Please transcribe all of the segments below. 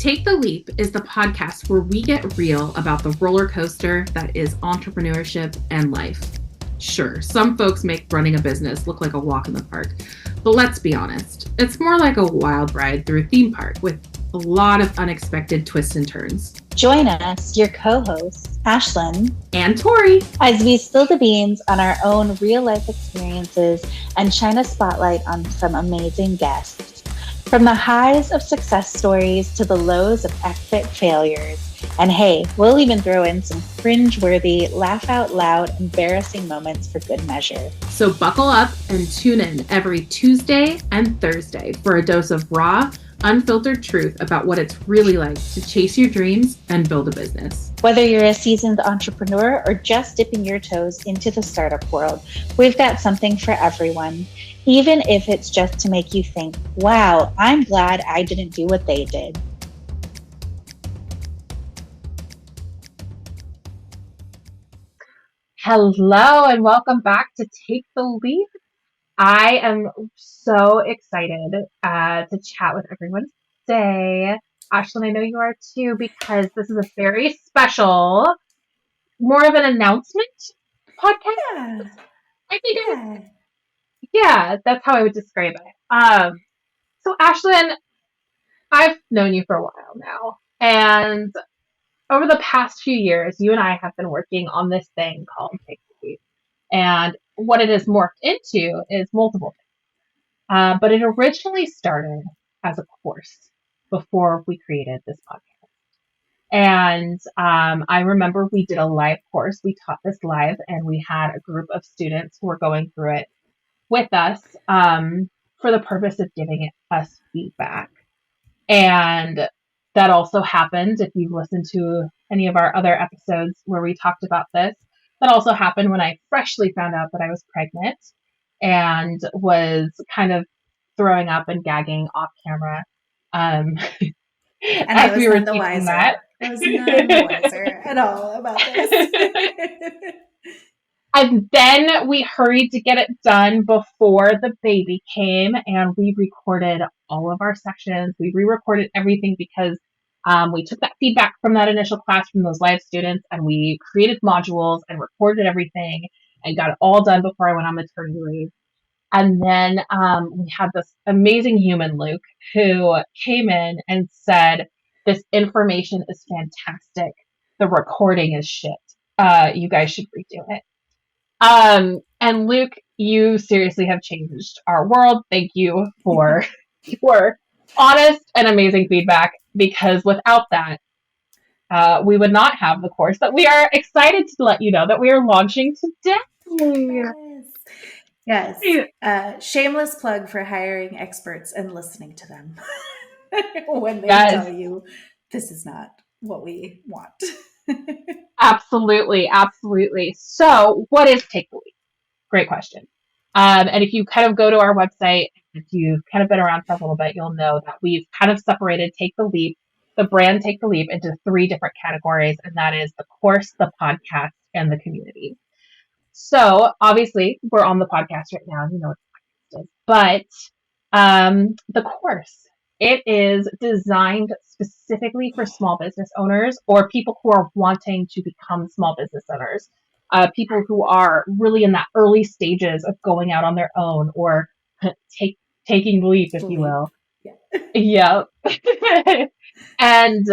Take the Leap is the podcast where we get real about the roller coaster that is entrepreneurship and life. Sure, some folks make running a business look like a walk in the park, but let's be honest, it's more like a wild ride through a theme park with a lot of unexpected twists and turns. Join us, your co-hosts, Ashlan and Tory, as we spill the beans on our own real-life experiences and shine a spotlight on some amazing guests. From the highs of success stories to the lows of epic failures. And hey, we'll even throw in some cringe-worthy, laugh-out-loud, embarrassing moments for good measure. So buckle up and tune in every Tuesday and Thursday for a dose of raw, unfiltered truth about what it's really like to chase your dreams and build a business. Whether you're a seasoned entrepreneur or just dipping your toes into the startup world, we've got something for everyone, even if it's just to make you think, wow, I'm glad I didn't do what they did. Hello and welcome back to Take the Leap. I am so excited to chat with everyone today. Ashlan, I know you are too, because this is a very special, more of an announcement podcast. I think yeah, that's how I would describe it. So Ashlan, I've known you for a while now, and over the past few years, you and I have been working on this thing called Take the Leap. And what it has morphed into is multiple things. But it originally started as a course before we created this podcast. And I remember we did a live course. We taught this live, and we had a group of students who were going through it with us for the purpose of giving us feedback. And that also happened, if you've listened to any of our other episodes where we talked about this, that also happened when I freshly found out that I was pregnant and was kind of throwing up and gagging off camera. And as we were teaching that. I was none the wiser at all about this. And then we hurried to get it done before the baby came, and we recorded all of our sections. We re-recorded everything because we took that feedback from that initial class from those live students, and we created modules and recorded everything and got it all done before I went on maternity leave. And then we had this amazing human, Luke, who came in and said, "This information is fantastic. The recording is shit. You guys should redo it." And Luke, you seriously have changed our world. Thank you for your honest and amazing feedback, because without that, we would not have the course that we are excited to let you know that we are launching today. Yes. Shameless plug for hiring experts and listening to them when they tell you this is not what we want. Absolutely. So what is Take the Leap? Great question. And if you kind of go to our website, if you've kind of been around for a little bit, you'll know that we've kind of separated Take the Leap, the brand Take the Leap, into 3 different categories, and that is the course, the podcast, and the community. So obviously we're on the podcast right now, you know what the podcast is, but the course, it is designed specifically for small business owners or people who are wanting to become small business owners, people who are really in that early stages of going out on their own or taking the leap, if you will. Yeah. And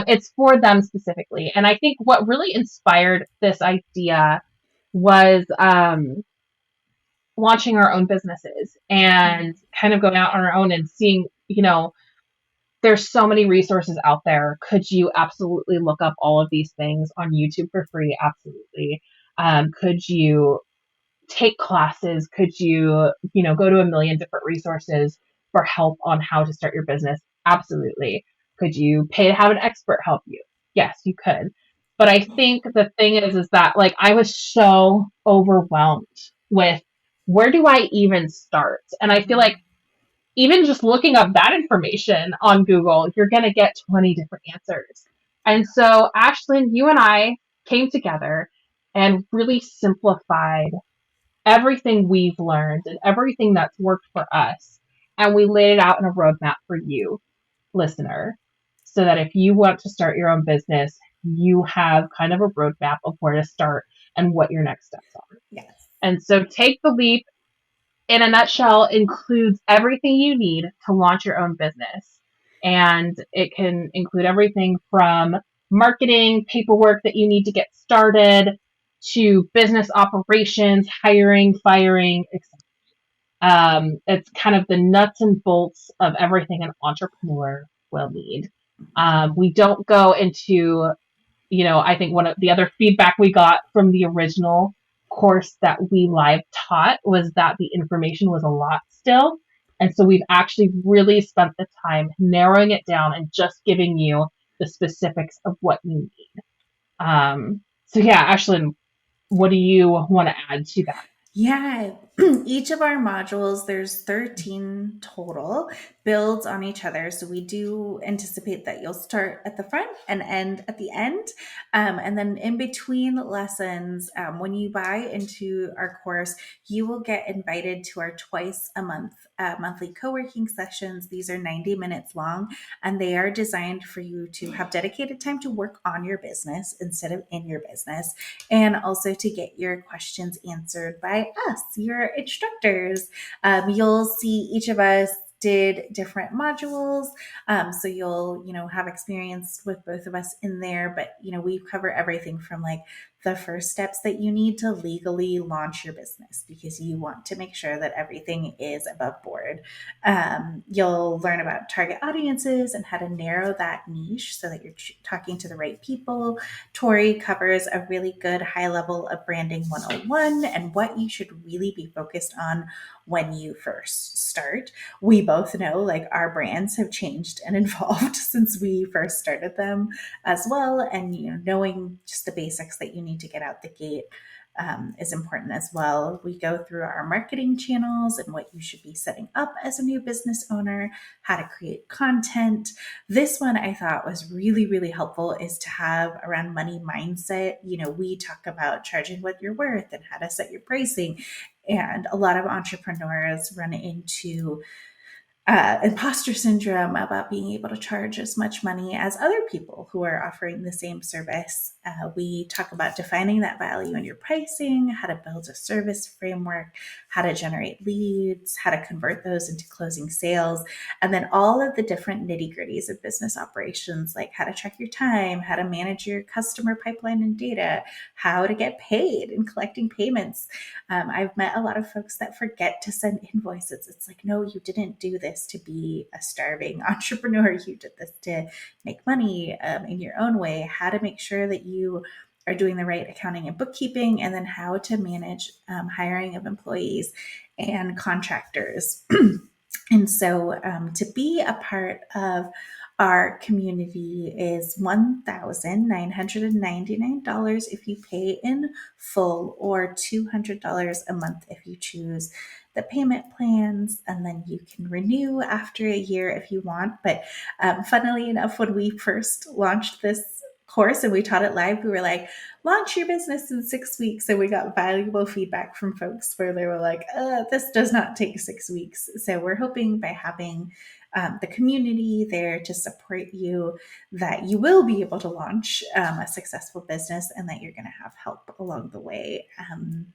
it's for them specifically. And I think what really inspired this idea was launching our own businesses and kind of going out on our own and seeing, you know, there's so many resources out there. Could you absolutely look up all of these things on YouTube for free? Absolutely. Could you take classes? Could you, go to a million different resources for help on how to start your business? Absolutely. Could you pay to have an expert help you? Yes, you could. But I think the thing is that like I was so overwhelmed with where do I even start? And I feel like even just looking up that information on Google, you're going to get 20 different answers. And so, Ashlan, you and I came together and really simplified everything we've learned and everything that's worked for us. And we laid it out in a roadmap for you, listener. so that if you want to start your own business, you have kind of a roadmap of where to start and what your next steps are. Yes. And so Take the Leap, in a nutshell, includes everything you need to launch your own business. And it can include everything from marketing, paperwork that you need to get started, to business operations, hiring, firing, etc. It's kind of the nuts and bolts of everything an entrepreneur will need. We don't go into, I think one of the other feedback we got from the original course that we live taught was that the information was a lot still. And so we've actually really spent the time narrowing it down and just giving you the specifics of what you need. So yeah, Ashlyn, what do you want to add to that? Yeah, each of our modules, there's 13 total, builds on each other. So we do anticipate that you'll start at the front and end at the end. And then in between lessons, when you buy into our course, you will get invited to our twice a month monthly co-working sessions. These are 90 minutes long, and they are designed for you to have dedicated time to work on your business instead of in your business, and also to get your questions answered by us, your instructors. You'll see each of us did different modules. So you'll, have experience with both of us in there, but, we cover everything from like the first steps that you need to legally launch your business, because you want to make sure that everything is above board. You'll learn about target audiences and how to narrow that niche so that you're talking to the right people. Tory covers a really good high level of branding 101 and what you should really be focused on when you first start. We both know like our brands have changed and evolved since we first started them as well. And, knowing just the basics that you need to get out the gate is important as well. We go through our marketing channels and what you should be setting up as a new business owner, how to create content. This one I thought was really, really helpful is to have around money mindset. We talk about charging what you're worth and how to set your pricing. And a lot of entrepreneurs run into imposter syndrome about being able to charge as much money as other people who are offering the same service. We talk about defining that value in your pricing, how to build a service framework, how to generate leads, how to convert those into closing sales, and then all of the different nitty-gritties of business operations, like how to track your time, how to manage your customer pipeline and data, how to get paid and collecting payments. I've met a lot of folks that forget to send invoices. It's like, no, you didn't do this to be a starving entrepreneur. You did this to make money in your own way. How to make sure that you are doing the right accounting and bookkeeping, and then how to manage hiring of employees and contractors. And so to be a part of our community is $1,999 if you pay in full, or $200 a month if you choose the payment plans, and then you can renew after a year if you want. But funnily enough, when we first launched this course and we taught it live, we were like, launch your business in 6 weeks. And we got valuable feedback from folks where they were like, this does not take 6 weeks. So we're hoping by having the community there to support you, that you will be able to launch a successful business, and that you're going to have help along the way.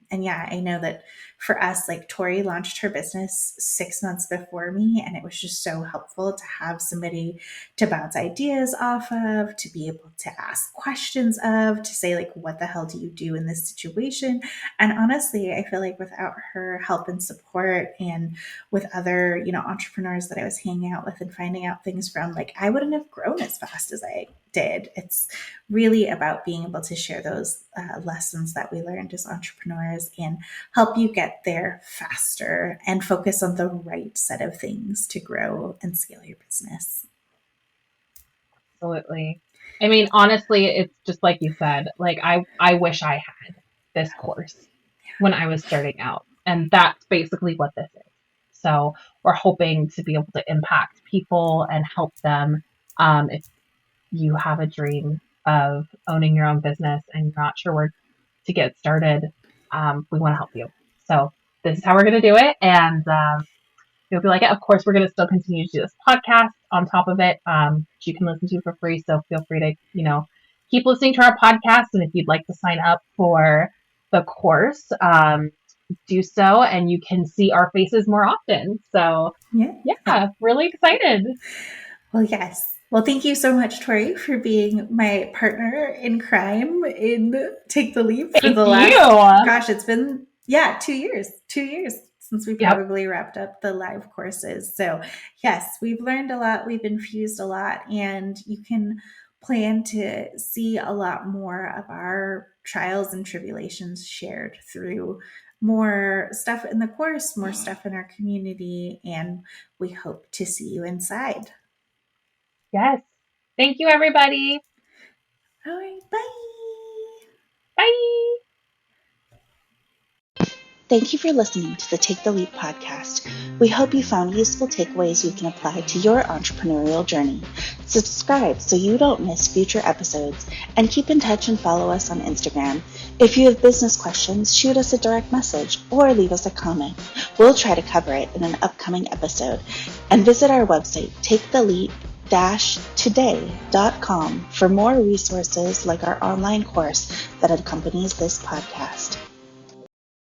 And yeah, I know that for us, like Tory launched her business 6 months before me, and it was just so helpful to have somebody to bounce ideas off of, to be able to ask questions of, to say like, what the hell do you do in this situation? And honestly, I feel like without her help and support, and with other, entrepreneurs that I was hanging out with and finding out things from, like, I wouldn't have grown as fast as I did. It's really about being able to share those lessons that we learned as entrepreneurs and help you get there faster and focus on the right set of things to grow and scale your business. Absolutely. I mean, honestly, it's just like you said, like I wish I had this course when I was starting out. And that's basically what this is. So we're hoping to be able to impact people and help them. If you have a dream of owning your own business and you're not sure where to get started, we want to help you. So this is how we're going to do it. And if you like it. Of course, we're going to still continue to do this podcast on top of it, which you can listen to for free. So feel free to, keep listening to our podcast. And if you'd like to sign up for the course, do so, and you can see our faces more often. So yeah, really excited. Well, yes. Well, thank you so much, Tori, for being my partner in crime in Take the Leap for the last, it's been, 2 years since we probably wrapped up the live courses. So yes, we've learned a lot, we've infused a lot, and you can plan to see a lot more of our trials and tribulations shared through more stuff in the course, more stuff in our community, and we hope to see you inside. Yes. Thank you, everybody. All right. Bye. Bye. Thank you for listening to the Take the Leap podcast. We hope you found useful takeaways you can apply to your entrepreneurial journey. Subscribe so you don't miss future episodes, and keep in touch and follow us on Instagram. If you have business questions, shoot us a direct message or leave us a comment. We'll try to cover it in an upcoming episode. And visit our website, taketheleap-today.com, for more resources like our online course that accompanies this podcast.